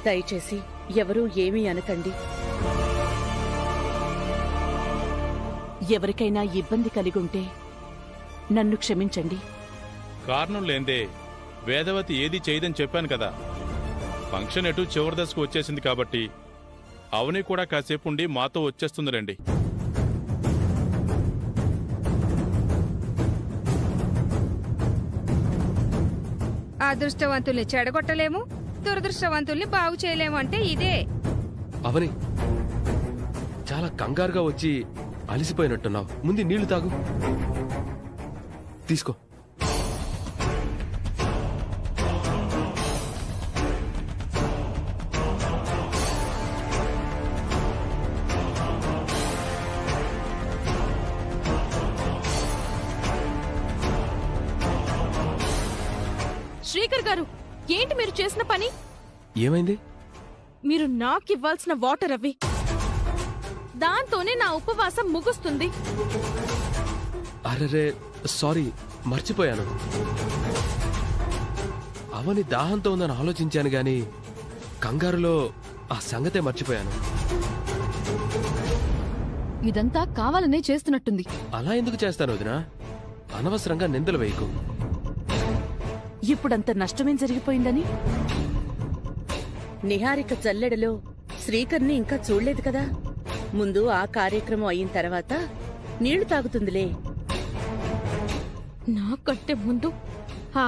దయచేసి ఎవరూ ఏమీ అనకండి. ఎవరికైనా ఇబ్బంది కలిగుంటే నన్ను క్షమించండి. కారణం లేందే వేదవతి ఏది చేయదని చెప్పాను కదా. ఫంక్షన్ ఎటు చివరి దశకు వచ్చేసింది కాబట్టి అవని కూడా కాసేపు ఉండి మాతో వచ్చేస్తుందిలేండి. అదృష్టవంతుల్ని చెడగొట్టలేము, దురదృష్టవంతుల్ని బాగు చేయలేము అంటే ఇదే. అవని చాలా కంగారుగా వచ్చి అలిసిపోయినట్టున్నావు. ముందు నీళ్లు తాగు. తీసుకో. శ్రీకర్ గారు, ఏంటి మీరు చేసిన పని? ఏమైంది? మీరు నాకివ్వాల్సిన వాటర్ అవి. దాంతోనే నా ఉపవాసం ముగుస్తుంది. అరెరే, సారీ, మర్చిపోయాను. అవని దాహంతో ఉందని ఆలోచించాను గాని కంగారులో ఆ సంగతే మర్చిపోయాను. ఇదంతా కావాలనే చేస్తున్నట్టుంది. అలా ఎందుకు చేస్తాను వదినా? అనవసరంగా నిందలు వేయకు. ఇప్పుడంత నష్టమేం జరిగిపోయిందని? నిహారిక జల్లెడలో శ్రీకర్ని ఇంకా చూడలేదు కదా. ముందు ఆ కార్యక్రమం అయిన తర్వాత నీళ్లు తాగుతుందిలే. నాకంటే ముందు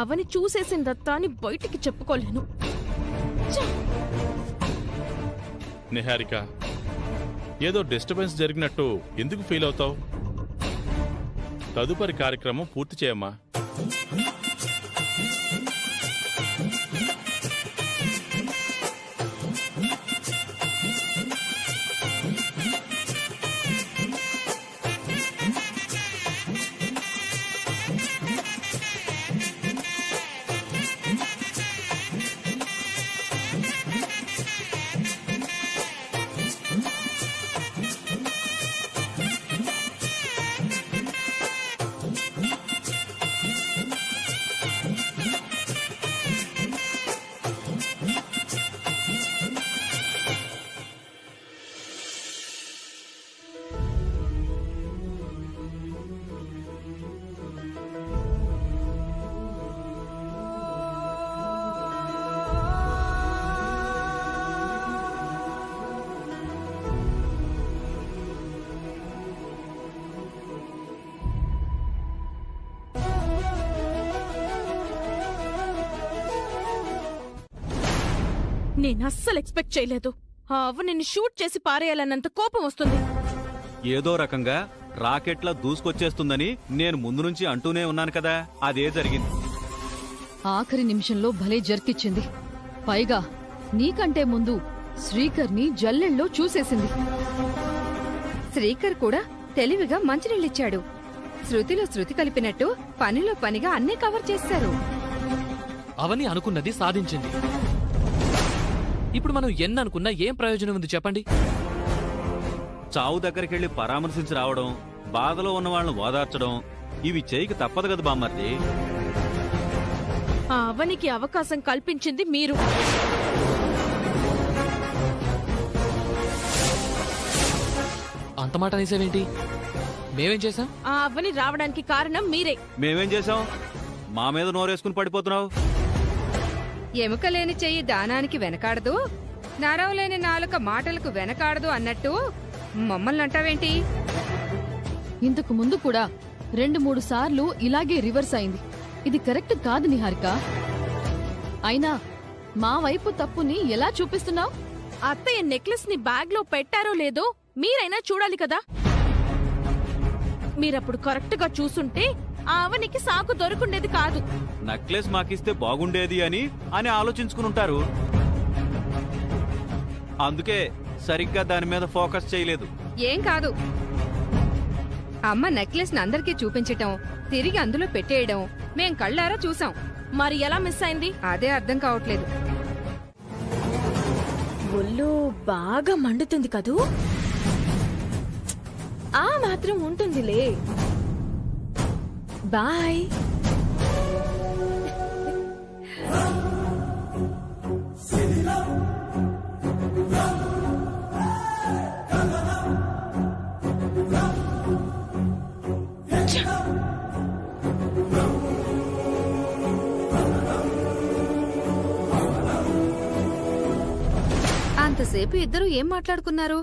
అవని చూసేసిందత్తా అని బయటికి చెప్పుకోలేను. నిహారిక, ఏదో డిస్టర్బెన్స్ జరిగినట్టు ఎందుకు ఫీల్ అవుతావు? తదుపరి కార్యక్రమం పూర్తి చేయమ్మా. నేనస్సలు ఎక్స్పెక్ట్ చేయలేదు. ఆ అవనిని షూట్ చేసి పారేయాలన్నంత కోపం వస్తుంది. ఏదో రకంగా రాకెట్లా దూసుకొచ్చేస్తుందని నేను ముందు నుంచి అంటూనే ఉన్నాను కదా, అదే జరిగింది. ఆఖరి నిమిషంలో భలే జర్కిచ్చింది. పైగా నీకంటే ముందు శ్రీకర్ని జల్లెల్లో చూసేసింది. శ్రీకర్ కూడా తెలివిగా మంచినీళ్ళిచ్చాడు. శృతిలో శృతి కలిపినట్టు పనిలో పనిగా అన్నీ కవర్ చేశారు. అవని అనుకున్నది సాధించింది. ఇప్పుడు మనం ఎన్ననుకున్నా ఏం ప్రయోజనం ఉంది చెప్పండి? చావు దగ్గరికెళ్లి పరామర్శించి రావడం, బాధలో ఉన్న వాళ్ళని ఓదార్చడం, ఇవి చేయక తప్పదు కదా బామ్మర్ది. ఆ అవనికి అవకాశం కల్పించింది మీరు. అంత మాట అనేసావేంటి? మేమేం చేశాం? ఆ అవని రావడానికి కారణం మీరే. మేమేం చేశాం? మా మీద నోరేసుకుని పడిపోతున్నావు. ఎముకలేని చెయ్యి దానానికి వెనకాడదు, నరవలేని నాలుక మాటలకు వెనకాడదు అన్నట్టు మమ్మల్ని అంటావేంటి? ఇంతకు ముందు కూడా 2-3 సార్లు ఇలాగే రివర్స్ అయింది. ఇది కరెక్ట్ కాదు నిహారిక. అయినా మా వైపు తప్పుని ఎలా చూపిస్తున్నావు? అత్తయ్య నెక్లెస్ ని బ్యాగ్ లో పెట్టారో లేదో మీరైనా చూడాలి కదా. మీరప్పుడు కరెక్ట్ గా చూసుంటే ఆ అవనికి సాకు దొరుకుండేది కాదు. నక్లెస్ మాకిస్తే బాగుండేది అని ఆలోచించుకునుంటారు. అందుకే సరిగ్గా దాని మీద ఫోకస్ చేయలేదు. ఏం కాదు, అమ్మ నెక్లెస్ ని అందరికీ చూపించటం, తిరిగి అందులో పెట్టేయడం మేం కళ్ళారా చూసాం. మరి ఎలా మిస్ అయింది? అదే అర్థం కావట్లేదు. ఒళ్ళు బాగా మండుతుంది కదూ? ఆ మాత్రం ఉంటుందిలే. బాయ్. ఇంతసేపు ఇద్దరు ఏం మాట్లాడుకున్నారు?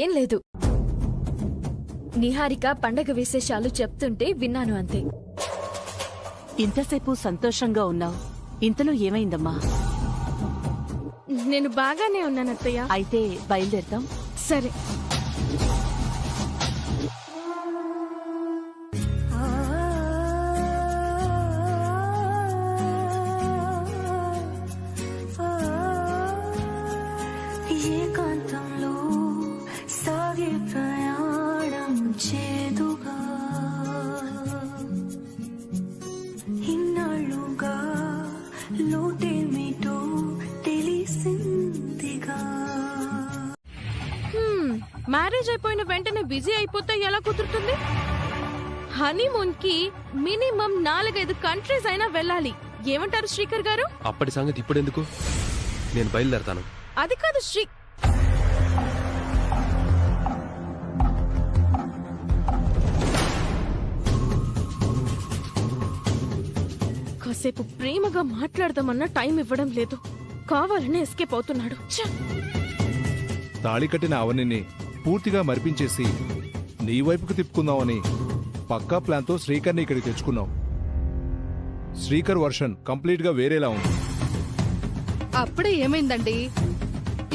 ఏం లేదు, నిహారిక పండగ విశేషాలు చెప్తుంటే విన్నాను అంతే. ఇంతసేపు సంతోషంగా ఉన్నావు, ఇంతలో ఏమైందమ్మా? నేను బాగానే ఉన్నాను అత్తయ్య. అయితే బయలుదేరుతాం. సరే. ఏకాంతంలో సాగే ప్రయాణం చేదుగా ఇన్నాళ్ళుగా లోటేమిటో తెలిసిందిగా. మ్యారేజ్ అయిపోయిన వెంటనే బిజీ అయిపోతే ఎలా కుదురుతుంది? హనీమూన్ కి మినిమం 4-5 కంట్రీస్ అయినా వెళ్ళాలి. ఏమంటారు శ్రీకర్ గారు? అప్పటి సంగతి ఇప్పుడెందుకు, నేను బయలుదేరతాను. అది కాదు శ్రీ, కాసేపు ప్రేమగా మాట్లాడదామన్నా టైం ఇవ్వడం లేదు. కావాలని ఎస్కేప్ అవుతున్నాడు. ఛ! తాళి కట్టిన అవనిని పూర్తిగా మరిపించేసి నీ వైపుకు తిప్పుకుందామని పక్కా ప్లాన్తో శ్రీకర్ని ఇక్కడికి తెచ్చుకున్నావు. శ్రీకర్ వర్షన్ కంప్లీట్గా వేరేలా ఉంది. అప్పుడే ఏమైందండి?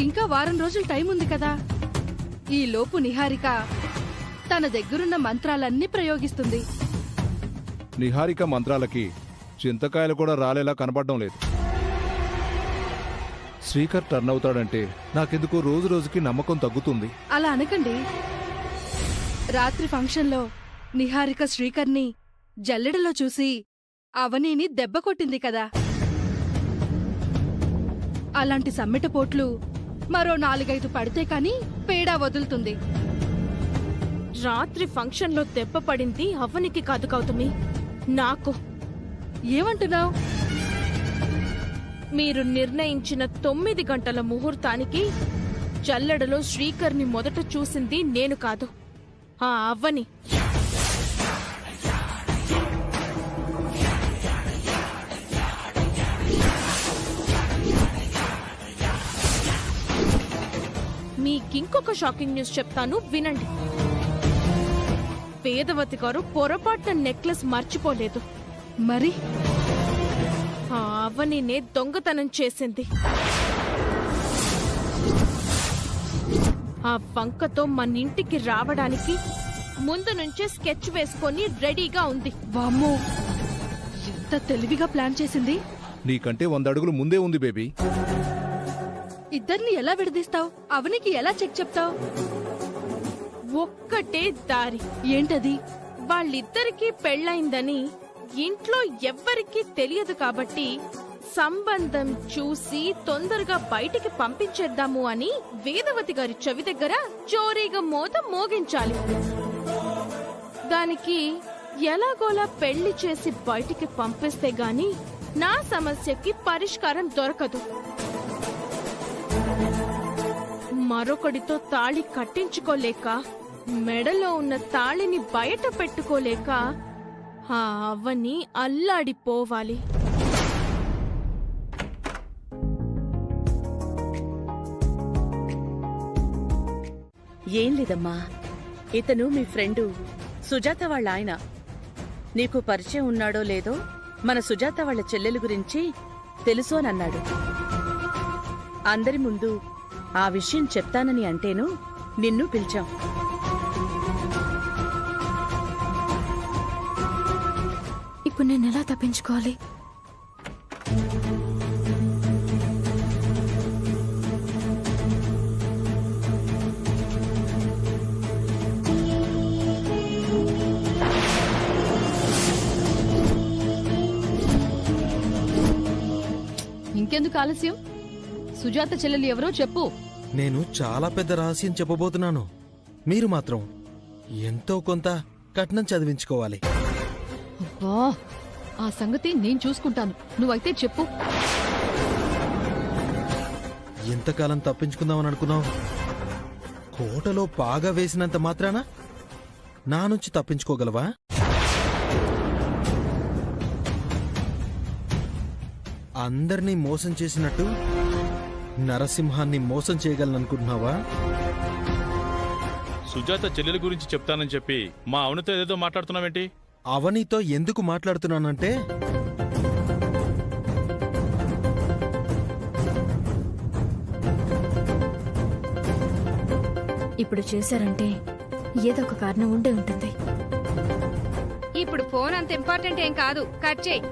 ఇంకా వారం రోజులు టైం ఉంది కదా. ఈ లోపు నిహారిక తన దగ్గరున్న మంత్రాలన్నీ ప్రయోగిస్తుంది. నిహారిక మంత్రాలకి చింతకాయలు కూడా రాలేలా కనపడడం లేదు. శ్రీకర్ టర్న్ అవుతాడంటే నాకెందుకో రోజు రోజుకి నమ్మకం తగ్గుతుంది. అలా అనకండి. రాత్రి ఫంక్షన్లో నిహారిక శ్రీకర్ని జల్లెడలో చూసి అవనీని దెబ్బ కొట్టింది కదా. అలాంటి సమ్మెటపోట్లు మరో 4-5 పడితే కాని పేడా వదులుతుంది. రాత్రి ఫంక్షన్ లో దెబ్బ పడింది అవ్వనికి కాదు గౌతమి, నాకు. ఏమంటున్నావు? మీరు నిర్ణయించిన 9 గంటల ముహూర్తానికి జల్లెడలో శ్రీకర్ని మొదట చూసింది నేను కాదు, ఆ అవ్వని. మీకింకొక షాకింగ్ న్యూస్ చెప్తాను, వినండి. వేదవతి గారు పొరపాటున నెక్లెస్ మర్చిపోలేదు. మరి ఆ అవ్వనినే దొంగతనం చేసింది. ఆ వంకతో మన ఇంటికి రావడానికి ముందు నుంచే స్కెచ్ వేసుకొని రెడీగా ఉంది. వామ్మో, ఎంత తెలివిగా ప్లాన్ చేసింది. నీకంటే 100 అడుగులు ముందే ఉంది బేబీ. ఇద్దరిని ఎలా విడదీస్తావు? అవనికి ఎలా చెక్ చెప్తావు? ఒక్కటే దారి. ఏంటది? వాళ్ళిద్దరికీ పెళ్ళైందని ఇంట్లో ఎవ్వరికీ తెలియదు కాబట్టి సంబంధం చూసి తొందరగా బయటికి పంపించేద్దాము అని వేదవతి గారి చెవి దగ్గర చోరీగా మోత మోగించాలి. దానికి ఎలాగోలా పెళ్లి చేసి బయటికి పంపిస్తే గాని నా సమస్యకి పరిష్కారం దొరకదు. మరొకడితో తాళి కట్టించుకోలేక, మెడలో ఉన్న తాళిని బయట పెట్టుకోలేక ఆ అవ్వని అల్లాడిపోవాలి. ఏం లేదమ్మా, ఇతను మీ ఫ్రెండు సుజాత వాళ్ళ ఆయన. నీకు పరిచయం ఉన్నాడో లేదో మన సుజాత వాళ్ళ చెల్లెలు గురించి తెలుసు అని అన్నాడు. అందరి ముందు ఆ విషయం చెప్తానని అంటేను నిన్ను పిలిచాం. ఇప్పుడు నేను ఎలా తప్పించుకోవాలి? ఇంకెందుకు ఆలస్యం? సుజాత చెల్లెలు ఎవరో చెప్పు. నేను చాలా పెద్ద రహస్యం చెప్పబోతున్నాను. మీరు మాత్రం ఎంతో కొంత కట్నం చదివించుకోవాలి. అబ్బా, ఆ సంగతి నేను చూసుకుంటాను, నువ్వైతే చెప్పు. ఎంతకాలం తప్పించుకుందామని అనుకున్నావు? కోటలో పాగా వేసినంత మాత్రాన నా నుంచి తప్పించుకోగలవా? అందర్నీ మోసం చేసినట్టు నరసింహాన్ని మోసం చేయగలననుకుంటున్నావా? సుజాత చెల్లెల గురించి చెప్తానని చెప్పి మా అవనితో ఏదేదో మాట్లాడుతున్నావేంటి? అవనితో ఎందుకు మాట్లాడుతున్నానంటే, ఇప్పుడు చేశారంటే ఏదో ఒక కారణం ఉండే ఉంటుంది. ఇప్పుడు ఫోన్ అంత ఇంపార్టెంట్ ఏం కాదు, కట్ చేయి.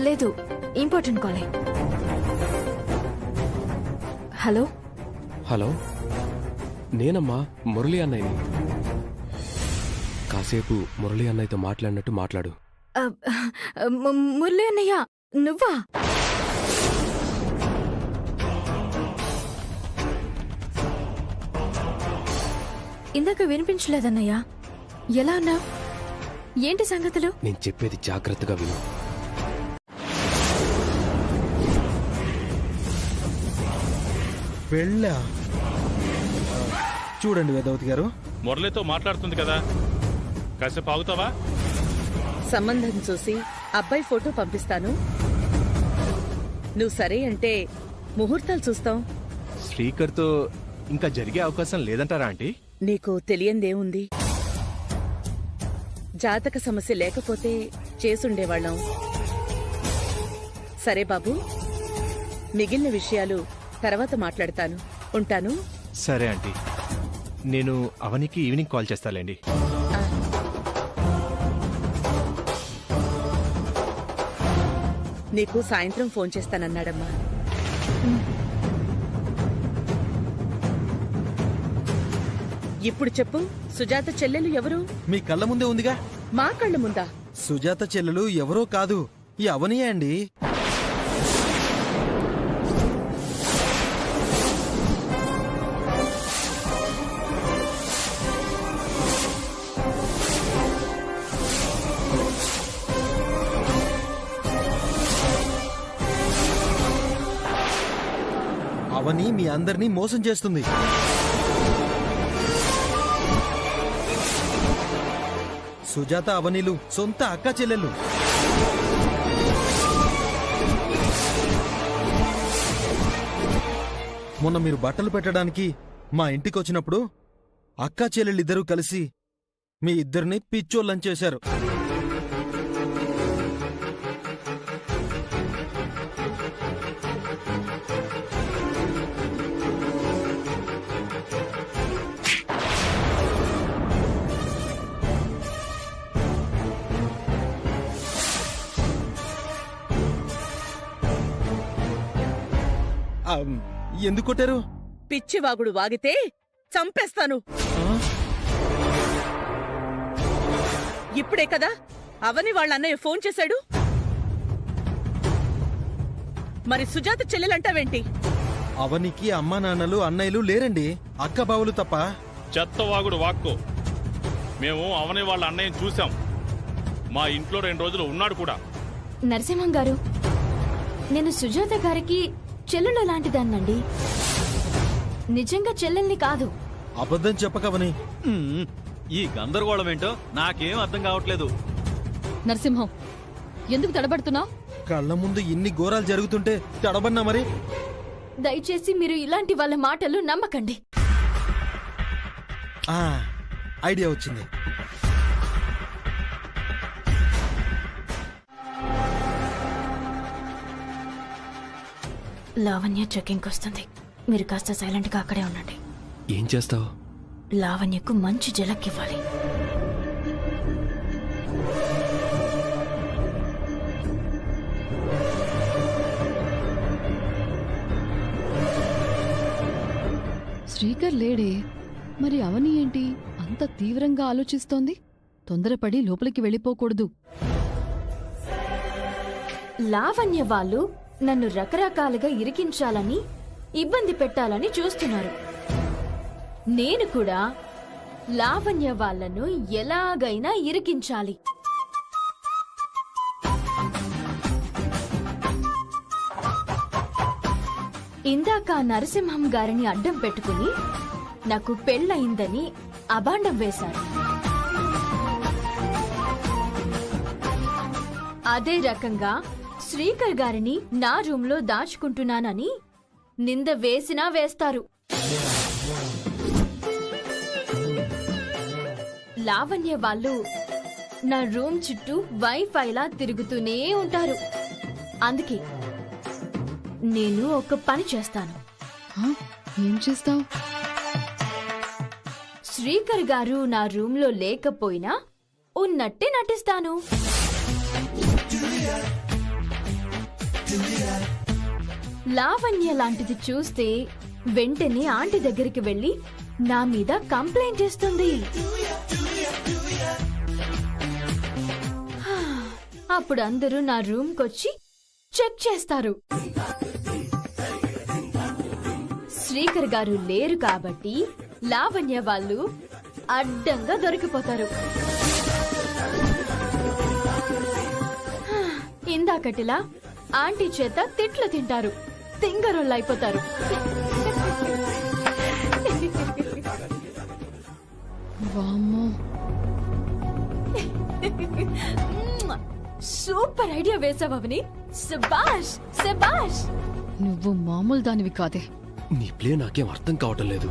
లేదు, ఇంపార్టెంట్ కాలే. హలో హలో, నేనమ్మా మురళి అన్నయ్యని. కాసేపు మురళి అన్నయ్యతో మాట్లాడినట్టు మాట్లాడు. మురళి అన్నయ్య, నువ్వా? ఇందాక వినిపించలేదన్నయ్యా. ఎలా ఉన్నావు? ఏంటి సంగతులు? నేను చెప్పేది జాగ్రత్తగా విను. పెళ్ళా? చూడండి వేదవతి గారు, మురళితో మాట్లాడుతుంది కదా, కాసేపు ఆగుతావా? సంబంధం చూసి అబ్బాయి ఫోటో పంపిస్తాను. నువ్వు సరే అంటే ముహూర్తాలు చూస్తాం. శ్రీకర్తో ఇంకా జరిగే అవకాశం లేదంటారా ఆంటీ? నీకు తెలియందేముంది? జాతక సమస్య లేకపోతే చేసుండేవాళ్ళం. సరే బాబు, మిగిలిన విషయాలు తర్వాత మాట్లాడతాను. ఉంటాను. సరే ఆంటీ, నేను అవనికి ఈవినింగ్ కాల్ చేస్తాలేండి. నీకు సాయంత్రం ఫోన్ చేస్తానన్నాడమ్మా. ఇప్పుడు చెప్పు, సుజాత చెల్లెలు ఎవరు? మీ కళ్ళ ముందే ఉందిగా. మా కళ్ళ ముందా? సుజాత చెల్లెలు ఎవరో కాదు, ఈ అవనియే అండి. అవని మీ అందరినీ మోసం చేస్తుంది. సుజాత అవనిలు సొంత అక్క చెల్లెళ్ళు. మొన్న మీరు బట్టలు పెట్టడానికి మా ఇంటికి వచ్చినప్పుడు అక్కా చెల్లెళ్ళిద్దరూ కలిసి మీ ఇద్దరిని పిచ్చోళ్ళని చేశారు. ఎందుకు కొట్టారు? పిచ్చివాగుడు వాగితే చంపేస్తాను. ఇప్పుడే కదా అవని వాళ్ళ అన్నయ్య ఫోన్ చేశాడు. మరి సుజాత చెల్లెలంటావేంటి? అవనికి అమ్మా నాన్నలు అన్నయ్యలు లేరండి, అక్క బావులు తప్ప. చెత్తవాగుడు వాక్కో. మేము అవని వాళ్ళ అన్నయ్యని చూసాం. మా ఇంట్లో 2 రోజులు ఉన్నాడు కూడా. నరసింహం గారు, నేను సుజాత గారికి చెల్లెలు లాంటిదాన్నండి, నిజంగా చెల్లెల్ని కాదు. అబద్ధం చెప్పకవని. ఈ గందరగోళం ఏంటో నాకేం అర్థం కావట్లేదు. నరసింహం, ఎందుకు తడబడుతున్నావు? కళ్ళ ముందు ఇన్ని ఘోరాలు జరుగుతుంటే తడబన్నా మరి? దయచేసి మీరు ఇలాంటి వాళ్ళ మాటలు నమ్మకండి. ఐడియా వచ్చింది. లావణ్య చెకింగ్కి వస్తుంది. మీరు కాస్త సైలెంట్గా అక్కడే ఉండండి. ఏం చేస్తావు? లావణ్యకు మంచి జలక్కివ్వాలి. శ్రీకర్ లేడే, మరి అవని ఏంటి అంత తీవ్రంగా ఆలోచిస్తోంది? తొందరపడి లోపలికి వెళ్ళిపోకూడదు. లావణ్య వాళ్ళు నన్ను రకరకాలుగా ఇరికించాలని, ఇబ్బంది పెట్టాలని చూస్తున్నారు. నేను కూడా లావణ్య వాళ్ళను ఎలాగైనా ఇరికించాలి. ఇందాక నరసింహం గారిని అడ్డం పెట్టుకుని నాకు పెళ్ళయిందని అబాండం వేశారు. అదే రకంగా శ్రీకర్ గారిని నా రూంలో దాచుకుంటున్నానని నింద వేసినా వేస్తారు. లావణ్య వాళ్ళు నా రూమ్ చుట్టూ వైఫైలా తిరుగుతూనే ఉంటారు. అందుకే నేను ఒక పని చేస్తాను. ఏం చేస్తావు? శ్రీకర్ గారు నా రూమ్ లో లేకపోయినా ఉన్నట్టే నటిస్తాను. లావణ్య లాంటిది చూస్తే వెంటనే ఆంటీ దగ్గరికి వెళ్లి నా మీద కంప్లైంట్ చేస్తుంది. అప్పుడు అందరూ నా రూమ్కొచ్చి చెక్ చేస్తారు. శ్రీకర్ గారు లేరు కాబట్టి లావణ్య వాళ్ళు అడ్డంగా దొరికిపోతారు. ఇందాకటిలా ఆంటీ చేత తిట్లు తింటారు, తింగరోళ్ళైపోతారు. వామ్మో, సూపర్ ఐడియా వేసావని. శభాష్ శభాష్. నువ్వు మామూలు దానివి కాదే. నీ ప్లే నాకేం అర్థం కావటం లేదు.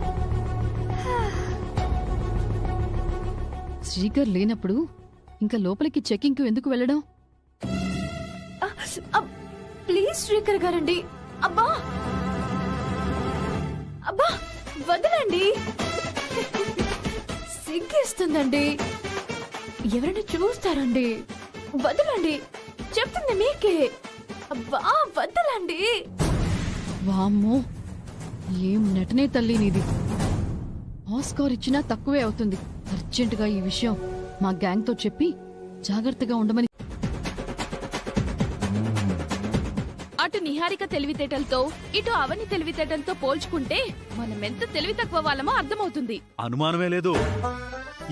శ్రీకర్ లేనప్పుడు ఇంకా లోపలికి చెకింగ్ ఎందుకు వెళ్ళడం? ప్లీజ్ శ్రీకర్ గారండి. అబ్బా అబ్బా వదలండి, సిగ్గేస్తుందండి. ఎవరైనా చూస్తారండి. వదలండి, చెప్తుంది మీకే. అబ్బా వదలండి. వామ్మో, ఏం నటనే తల్లి నీది. ఆస్కార్ ఇచ్చినా తక్కువే అవుతుంది. అర్జెంటుగా ఈ విషయం మా గ్యాంగ్ తో చెప్పి జాగ్రత్తగా ఉండమని. అటు నిహారిక తెలివితేటలతో ఇటు అవని తెలివితేటలతో పోల్చుకుంటే మనమెంత తెలివి తక్కువ వాళ్ళమో అర్థమవుతుంది. అనుమానమే లేదు,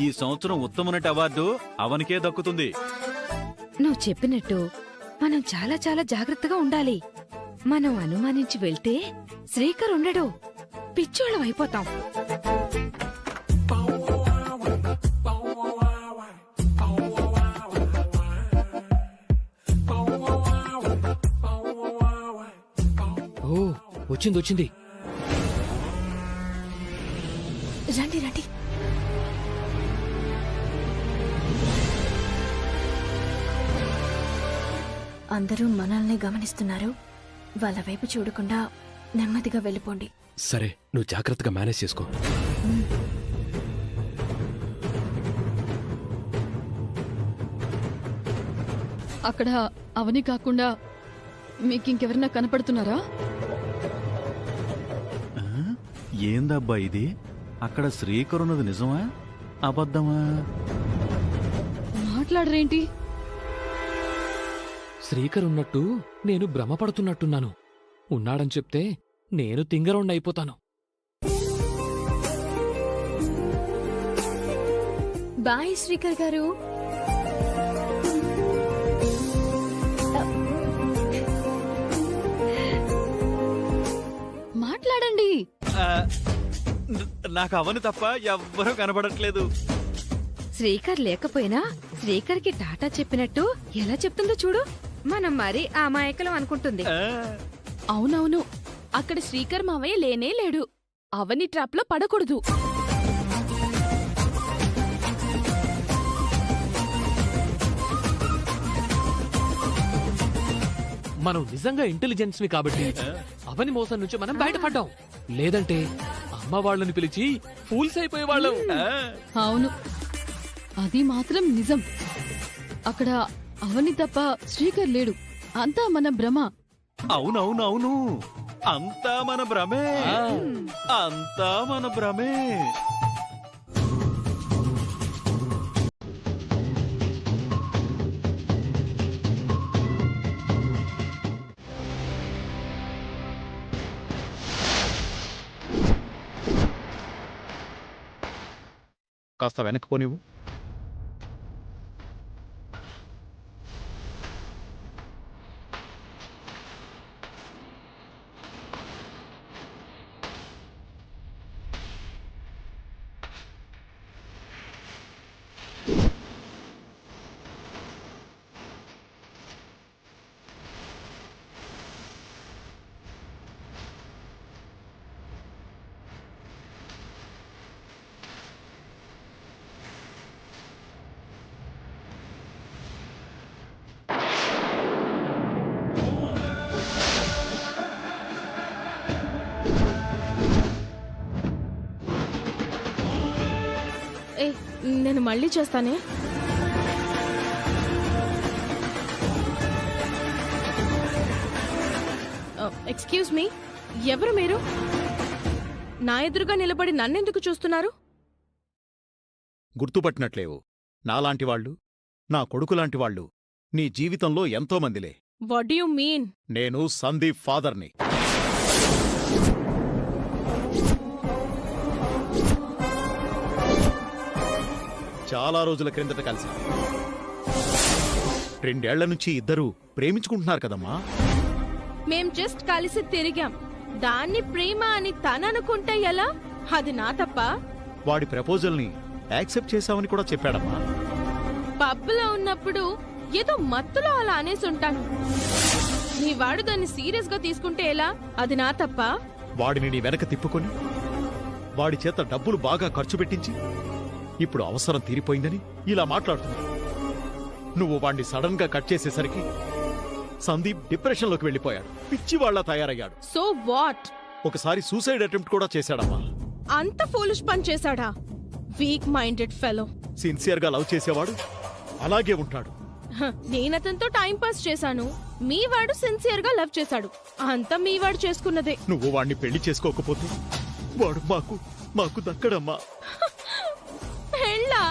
ఈ సంవత్సరం ఉత్తమ నటి అవార్డు అవనికే దక్కుతుంది. నువ్వు చెప్పినట్టు మనం చాలా చాలా జాగ్రత్తగా ఉండాలి. మనం అనుమానించి వెళ్తే శ్రీకర్ ఉండడు, పిచ్చోళ్ళం అయిపోతాం. ఓ, వచ్చింది. రండి రండి. అందరూ మనల్ని గమనిస్తున్నారు. వాళ్ళ వైపు చూడకుండా నెమ్మదిగా వెళ్ళిపోండి. సరే, నువ్వు జాగ్రత్తగా మేనేజ్ చేసుకో. అక్కడ అవని కాకుండా మీకింకెవరన్నా కనపడుతున్నారా? ఏందబ్బా ఇది? అక్కడ శ్రీకర్ ఉన్నది నిజమా అబద్ధమా? మాట్లాడరేంటి? శ్రీకర్ ఉన్నట్టు నేను భ్రమపడుతున్నట్టున్నాను. ఉన్నాడని చెప్తే నేను తింగరోణ్ణైపోతాను. బాయ్ శ్రీకర్ గారు. మాట్లాడండి. నాకు అవని తప్ప ఎవ్వరూ కనబడట్లేదు. శ్రీకర్ లేకపోయినా శ్రీకర్కి టాటా చెప్పినట్టు ఎలా చెప్తుందో చూడు. మనం మరీ అమాయకులం అనుకుంటుంది. అవునవును, అక్కడ శ్రీకర్ మావయ్య లేనే లేడు. అవని ట్రాప్ లో పడకూడదు. మనం నిజంగా ఇంటెలిజెన్స్వి కాబట్టి అవని మోసం నుంచి మనం బయటపడ్డాం. లేదంటే అమ్మ వాళ్ళని పిలిచి ఫూల్స్ అయిపోయేవాళ్ళం. అవును, అది మాత్రం నిజం. అక్కడ అవని తప్ప శ్రీకర్ లేడు. అంతా మన భ్రమ. అవునవునవును, అంతా మన భ్రమే. అంతా మన భ్రమే. కాస్త వెనక్కి పోనివ్వు. నేను మళ్ళీ చేస్తానే. ఎక్స్క్యూజ్ మీ, ఎవరు మీరు? నా ఎదురుగా నిలబడి నన్నెందుకు చూస్తున్నారు? గుర్తుపట్టినట్లేవు. నాలాంటి వాళ్ళు, నా కొడుకులాంటి వాళ్ళు నీ జీవితంలో ఎంతోమందిలే. What you mean? నేను సందీప్ ఫాదర్ని. చాలా రోజుల క్రిందట కలిసి 2 ఏళ్ల నుంచి ఇద్దరూ ప్రేమించుకుంటున్నారు కదమ్మా. మేం జస్ట్ కలిసి తిరిగాం. దాన్ని ప్రేమ అని తననుకుంటే ఎలా? అది నా తప్ప? వాడి ప్రపోజల్ని యాక్సెప్ట్ చేశావని కూడా చెప్పాడమ్మా. పబ్లో ఉన్నప్పుడు ఏదో మత్తులో అలా అనేసి ఉంటాను. నీ వాడు దాన్ని సీరియస్ గా తీసుకుంటే ఎలా? అది నా తప్ప? వాడిని నీ వెనక తిప్పుకొని వాడి చేత డబ్బులు బాగా ఖర్చు పెట్టించి ఇప్పుడు అవసరం తీరిపోయిందని ఇలా మాట్లాడుతున్నావు. నువ్వు వాణ్ణి సడన్ గా కట్ చేసేసరికి సందీప్ డిప్రెషన్లోకి వెళ్ళిపోయాడు. పిచ్చివాళ్లా తయారయ్యాడు. So what? ఒకసారి సూసైడ్ అటెంప్ట్ కూడా చేశాడమ్మా. అంత ఫూలిష్ పని చేశాడా? Weak minded fellow. సిన్సియర్ గా లవ్ చేసేవాడు అలాగే ఉంటాడు. నేనతనితో టైం పాస్ చేశాను. మీ వాడు సిన్సియర్ గా లవ్ చేశాడు. అంతా మీ వాడు చేసుకున్నదే. నువ్వు వాణ్ణి పెళ్లి చేసుకోకపోతే వాడు మాకు దక్కడమ్మా. పెళ్ళా?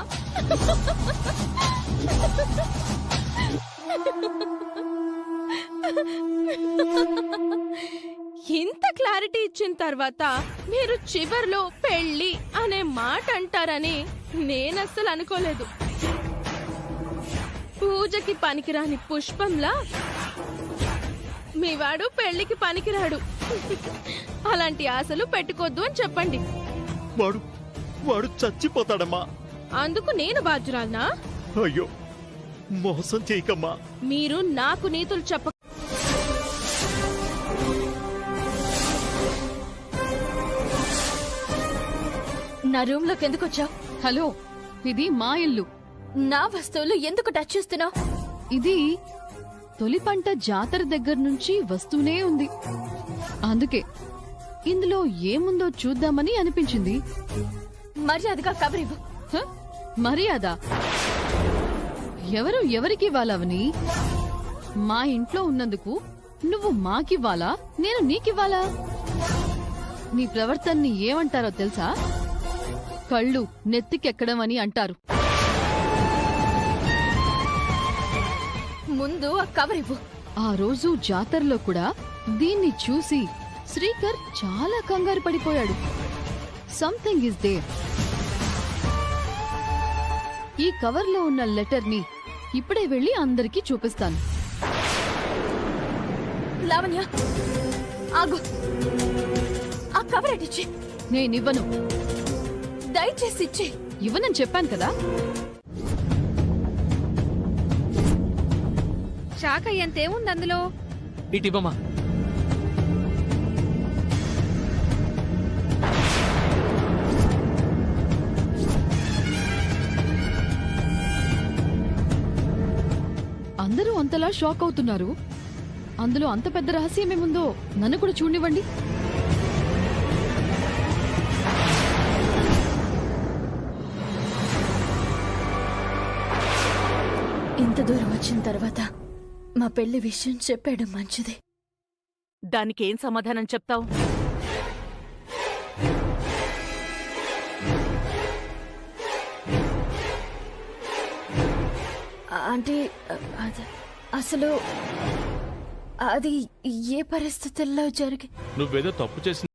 ఇంత క్లారిటీ ఇచ్చిన తర్వాత మీరు చివర్లో పెళ్లి అనే మాట అంటారని నేనస్సలు అనుకోలేదు. పూజకి పనికిరాని పుష్పంలా మీ వాడు పెళ్లికి పనికిరాడు. అలాంటి ఆశలు పెట్టుకోద్దు అని చెప్పండి. వాడు చచ్చిపోతాడమ్మా. అందుకు నేను బాధ్యురాలనా? అయ్యో, మోసం చేయకమ్మా. మీరు నాకు నీతులు చెప్ప. నా రూమ్ లోకి ఎందుకు వచ్చావు? హలో, ఇది మా ఇల్లు. నా వస్తువులు ఎందుకు టచ్ చేస్తున్నావు? ఇది తొలి పంట జాతర దగ్గర నుంచి వస్తూనే ఉంది. అందుకే ఇందులో ఏముందో చూద్దామని అనిపించింది. మర్యాదగా కవర్ ఇవ్వు. మర్యాద? ఎవరు ఎవరికివ్వాలవని? మా ఇంట్లో ఉన్నందుకు నువ్వు మాకివ్వాలా, నేను నీకివ్వాలా? నీ ప్రవర్తనని ఏమంటారో తెలుసా? కళ్ళు నెత్తికెక్కడం అని అంటారు. ముందు ఆ కవర్ ఇవ్వు. ఆ రోజు జాతరలో కూడా దీన్ని చూసి శ్రీకర్ చాలా కంగారు పడిపోయాడు. Something is there. ఈ కవర్లో ఉన్న లెటర్ ని ఇప్పుడే వెళ్లి అందరికీ చూపిస్తాను. లావణ్య, ఆగు. ఆ కవర్ అడిచి. నేనివ్వను. దయచేసి ఇచ్చి. ఇవ్వనని చెప్పాను కదా. షాక్ అయ్యేంతేముంది అందులో? ఇటివ్వమా. అందరూ అంతలా షాక్ అవుతున్నారు. అందులో అంత పెద్ద రహస్యమేముందో నన్ను కూడా చూడనివ్వండి. ఇంత దూరం వచ్చిన తర్వాత మా పెళ్లి విషయం చెప్పాడు మంచిది. దానికేం సమాధానం చెప్తావు? అంటే అసలు అది ఏ పరిస్థితుల్లో జరిగి. నువ్వేదో తప్పు చేసి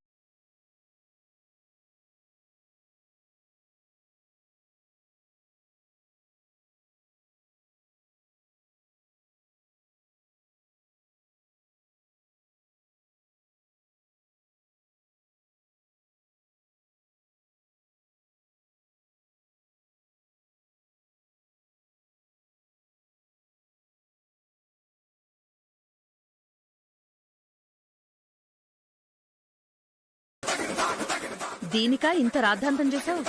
దీనికా ఇంత రాద్ధాంతం చేశావు?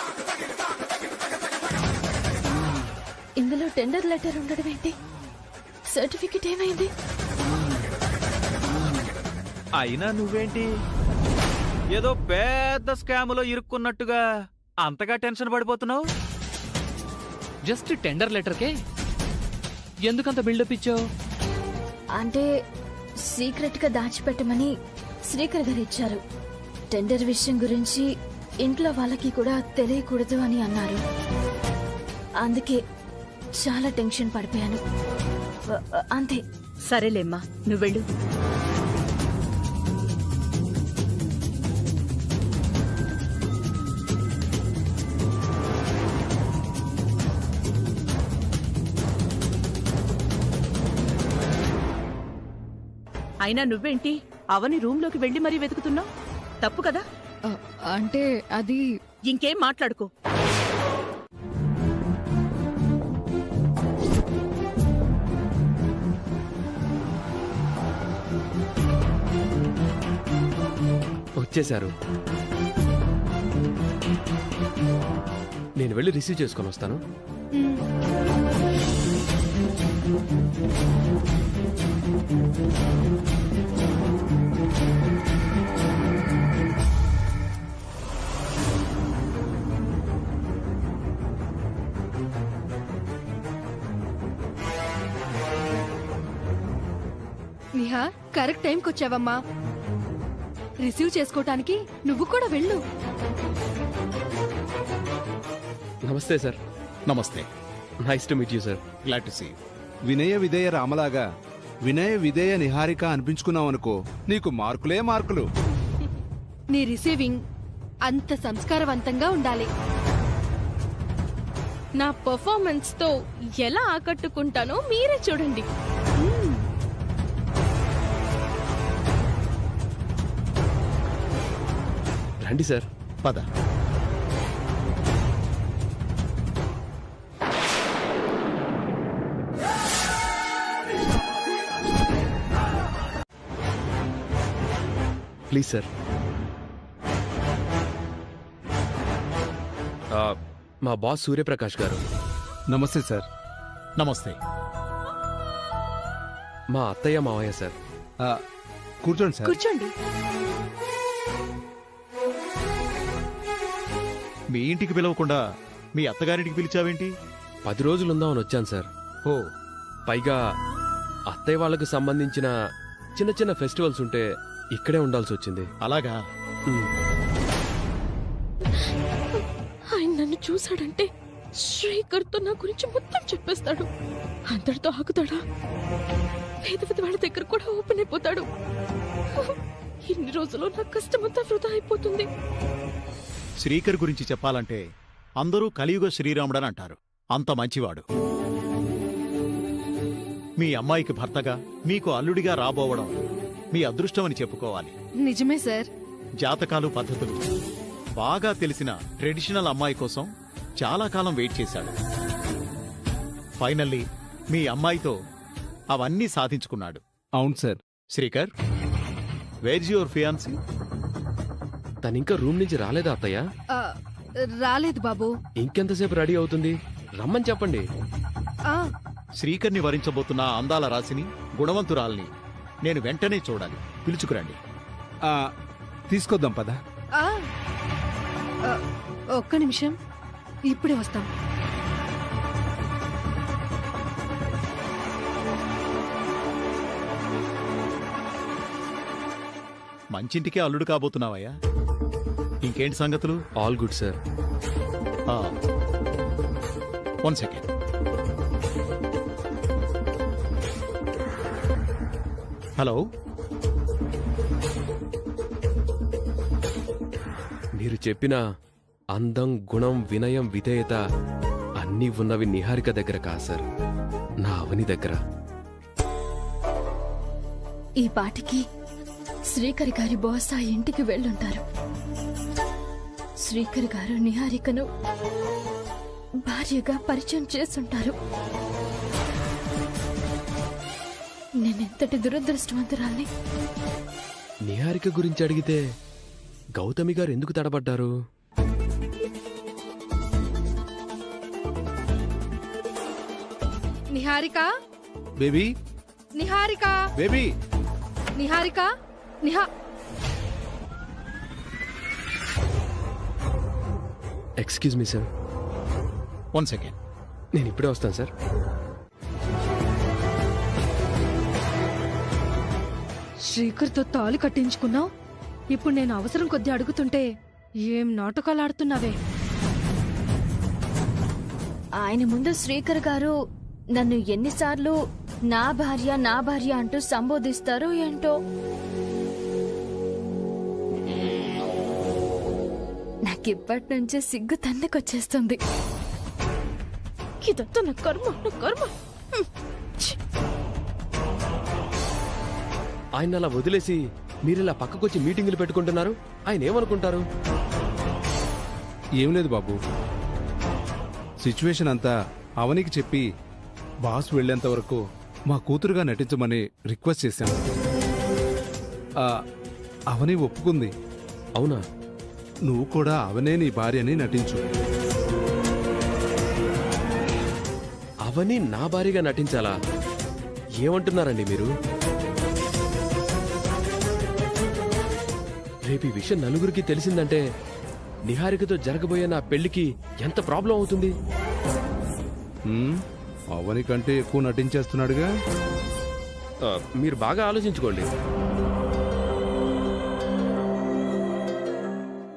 ఇందులో టెండర్ లెటర్ ఉండడం ఏంటి? సర్టిఫికెట్ ఏమైంది? అయినా నువ్వేంటి ఏదో పెద్ద స్కాములో ఇరుక్కున్నట్టుగా అంతగా టెన్షన్ పడిపోతున్నావు? జస్ట్ టెండర్ లెటర్కే ఎందుకంత బిల్డప్ ఇచ్చావు? అంటే సీక్రెట్ గా దాచిపెట్టమని శ్రీకర్ గారు ఇచ్చారు. టెండర్ విషయం గురించి ఇంట్లో వాళ్ళకి కూడా తెలియకూడదు అని అన్నారు. అందుకే చాలా టెన్షన్ పడిపోయాను. అంతే. సరేలేమ్మా, నువ్వెళ్ళు. అయినా నువ్వేంటి అవని రూంలోకి వెళ్ళి మరీ వెతుకుతున్నావు? తప్పు కదా? అంటే అది... ఇంకేం మాట్లాడుకో. వచ్చేశారు. నేను వెళ్ళి రిసీవ్ చేసుకొని వస్తాను. నిహా, కరెక్ట్ టైంకి వచ్చావమ్మా. రిసీవ్ చేసుకోవటానికి నువ్వు కూడా వెళ్ళు. నమస్తే సార్. నమస్తే. Nice to meet you sir. Glad to see. వినయ విధేయ రామలాగా వినయ విధేయ నిహారిక అనిపించుకున్నావనుకో, నీకు మార్కులే మార్కులు. నీ రిసీవింగ్ అంత సంస్కారవంతంగా ఉండాలి. నా పర్ఫార్మెన్స్ తో ఎలా ఆకట్టుకుంటానో మీరే చూడండి. రండి సార్. పద. Please sir. మా బాస్ సూర్యప్రకాష్ గారు. నమస్తే సార్. నమస్తే. మా అత్తయ్య మావయ్య సార్. కూర్చోండి సార్. కూర్చోండి. మీ ఇంటికి పిలవకుండా మీ అత్తగారింటికి పిలిచావేంటి? 10 రోజులుందామని వచ్చాను సార్. ఓ. పైగా అత్తయ్య వాళ్ళకు సంబంధించిన చిన్న చిన్న ఫెస్టివల్స్ ఉంటే ఇక్కడే ఉండాల్సి వచ్చింది. అలాగా? ఆయన నన్ను చూశాడంటే శ్రీకర్తో నా గురించి మొత్తం చెప్పేస్తాడు. అందరితో ఆగుతాడా? వేదవతి వాళ్ళ దగ్గర కూడా ఓపెన్ అయిపోతాడు. ఇన్ని రోజులు నా కష్టమంతా వృధా అయిపోతుంది. శ్రీకర్ గురించి చెప్పాలంటే అందరూ కలియుగ శ్రీరాముడని అంటారు. అంత మంచివాడు. మీ అమ్మాయికి భర్తగా మీకు అల్లుడిగా రాబోవడం మీ అదృష్టమని చెప్పుకోవాలి. నిజమే సార్. జాతకాలు పద్ధతులు బాగా తెలిసిన ట్రెడిషనల్ అమ్మాయి కోసం చాలా కాలం వెయిట్ చేశాడు. ఫైనల్లీ మీ అమ్మాయితో అవన్నీ సాధించుకున్నాడు. అవును sir. Srikar, where's your fiance? తనింకా రూమ్ నుంచి రాలేదా అత్తయ్య? రాలేదు బాబు. ఇంకెంతసేపు రెడీ అవుతుంది? రమ్మని చెప్పండి. శ్రీకర్ని వరించబోతున్న అందాల రాశిని, గుణవంతురాల్ని నేను వెంటనే చూడాలి. పిలుచుకురండి. తీసుకొద్దాం పద. ఒక్క నిమిషం, ఇప్పుడే వస్తాం. మంచింటికే అల్లుడు కాబోతున్నావయ్యా. ఇంకేంటి సంగతులు? All good sir. 1 second. Hello. మీరు చెప్పిన అందం, గుణం, వినయం, విధేయత అన్నీ ఉన్నవి నిహారిక దగ్గర కాదు సార్, నా అవని దగ్గర. ఈ పాటికి శ్రీకర్ గారి బాస్ ఆ ఇంటికి వెళ్ళుంటారు. శ్రీకర్ గారు నిహారికను భార్యగా పరిచయం చేస్తుంటారు. నేనెంతటి దురదృష్టవంతురాల్ని. నిహారిక గురించి అడిగితే గౌతమి గారు ఎందుకు తడబడ్డారు? Niharika, baby, Niharika, baby, Niharika, excuse me sir. 1 second. నేను ఇప్పుడే వస్తాను సార్. శ్రీకర్తో తాళి కట్టించుకున్నావు. ఇప్పుడు నేను అవసరం కొద్దీ అడుగుతుంటే ఏం నాటకాలు ఆడుతున్నావే? ఆయన ముందు శ్రీకర్ గారు నన్ను ఎన్నిసార్లు నా భార్య అంటూ సంబోధిస్తారో ఏంటో. నాకిప్పటి నుంచే సిగ్గు తన్నుకొచ్చేస్తుంది. ఇదంతా నా కర్మ, నా కర్మ. ఆయన అలా వదిలేసి మీరిలా పక్కకొచ్చి మీటింగులు పెట్టుకుంటున్నారు. ఆయన ఏమనుకుంటారు? ఏం లేదు బాబు, సిచ్యువేషన్ అంతా అవనికి చెప్పి బాస్ వెళ్లేంత వరకు మా కూతురుగా నటించమని రిక్వెస్ట్ చేశాను. అవని ఒప్పుకుంది. అవునా? నువ్వు కూడా అవనే నీ భార్యని నటించు. అవని నా భార్యగా నటించాలా? ఏమంటున్నారండి మీరు? రేపు ఈ విషయం నలుగురికి తెలిసిందంటే నిహారికతో జరగబోయే నా పెళ్లికి ఎంత ప్రాబ్లం అవుతుంది? అవని కంటే ఎక్కువ నటించేస్తున్నాడుగా. మీరు బాగా ఆలోచించుకోండి.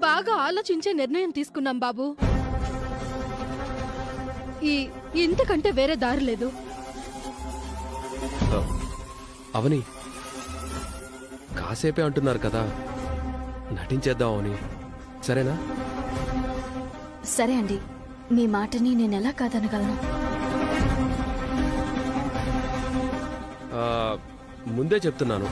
బాగా ఆలోచించే నిర్ణయం తీసుకున్నాం బాబు. ఇంతకంటే వేరే దారి లేదు. అవని కాసేపే అంటున్నారు కదా, నటించేద్దాం అని. సరేనా? సరే అండి, మీ మాటని నేనెలా కాదనగలను? ముందే చెప్తున్నాను,